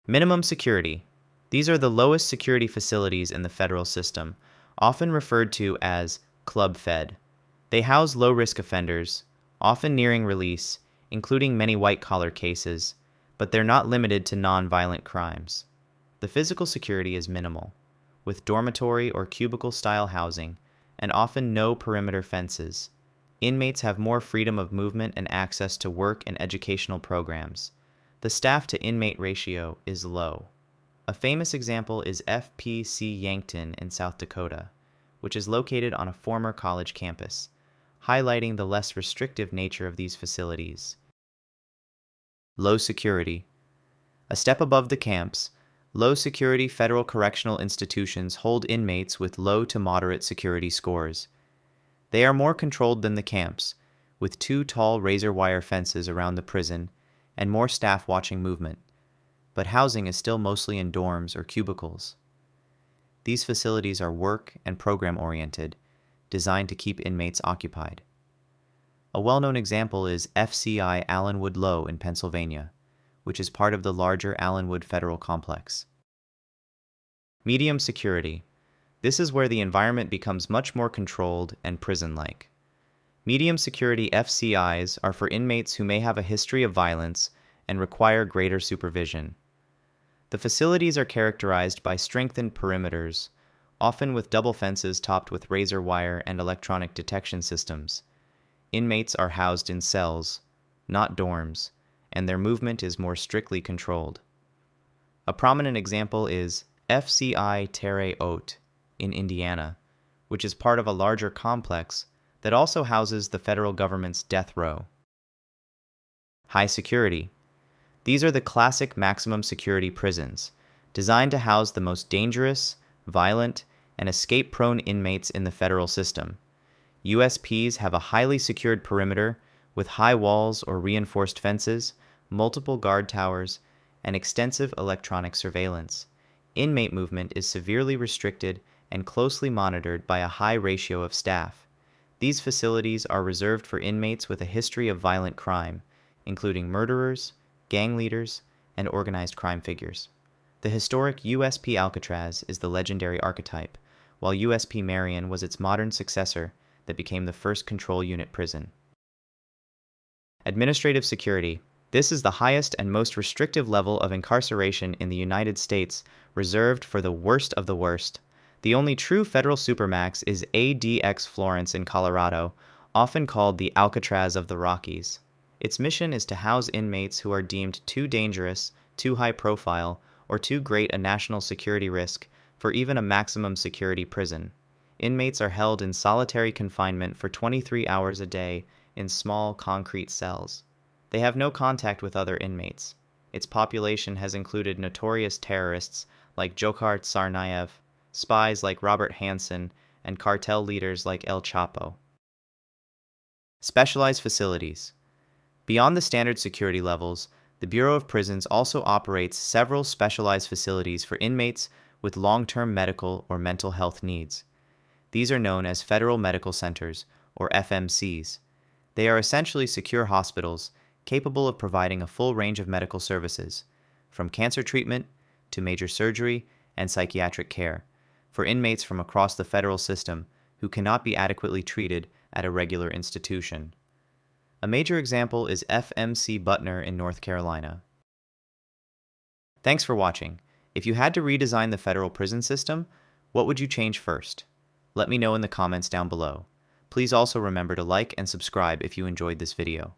Minimum security. These are the lowest security facilities in the federal system, often referred to as club fed. They house low-risk offenders, often nearing release, including many white-collar cases, but they're not limited to non-violent crimes. The physical security is minimal, with dormitory or cubicle-style housing, and often no perimeter fences. Inmates have more freedom of movement and access to work and educational programs. The staff-to-inmate ratio is low. A famous example is FPC Yankton in South Dakota, which is located on a former college campus, highlighting the less restrictive nature of these facilities. Low security. A step above the camps, low-security federal correctional institutions hold inmates with low to moderate security scores. They are more controlled than the camps, with 2 tall razor-wire fences around the prison and more staff watching movement, but housing is still mostly in dorms or cubicles. These facilities are work and program-oriented, designed to keep inmates occupied. A well-known example is FCI Allenwood Low in Pennsylvania, which is part of the larger Allenwood Federal Complex. Medium security. This is where the environment becomes much more controlled and prison-like. Medium security FCIs are for inmates who may have a history of violence and require greater supervision. The facilities are characterized by strengthened perimeters, often with double fences topped with razor wire and electronic detection systems. Inmates are housed in cells, not dorms, and their movement is more strictly controlled. A prominent example is FCI Terre Haute in Indiana, which is part of a larger complex that also houses the federal government's death row. High security. These are the classic maximum security prisons, designed to house the most dangerous, violent, and escape-prone inmates in the federal system. USPs have a highly secured perimeter with high walls or reinforced fences, multiple guard towers, and extensive electronic surveillance. Inmate movement is severely restricted and closely monitored by a high ratio of staff. These facilities are reserved for inmates with a history of violent crime, including murderers, gang leaders, and organized crime figures. The historic USP Alcatraz is the legendary archetype, while USP Marion was its modern successor that became the first control unit prison. Administrative security. This is the highest and most restrictive level of incarceration in the United States, reserved for the worst of the worst. The only true federal supermax is ADX Florence in Colorado, often called the Alcatraz of the Rockies. Its mission is to house inmates who are deemed too dangerous, too high profile, or too great a national security risk for even a maximum security prison. Inmates are held in solitary confinement for 23 hours a day in small concrete cells. They have no contact with other inmates. Its population has included notorious terrorists like Dzhokhar Tsarnaev, spies like Robert Hansen, and cartel leaders like El Chapo. Specialized facilities. Beyond the standard security levels, the Bureau of Prisons also operates several specialized facilities for inmates with long-term medical or mental health needs. These are known as Federal Medical Centers, or FMCs. They are essentially secure hospitals capable of providing a full range of medical services, from cancer treatment to major surgery and psychiatric care, for inmates from across the federal system who cannot be adequately treated at a regular institution. A major example is FMC Butner in North Carolina. Thanks for watching. If you had to redesign the federal prison system, what would you change first? Let me know in the comments down below. Please also remember to like and subscribe if you enjoyed this video.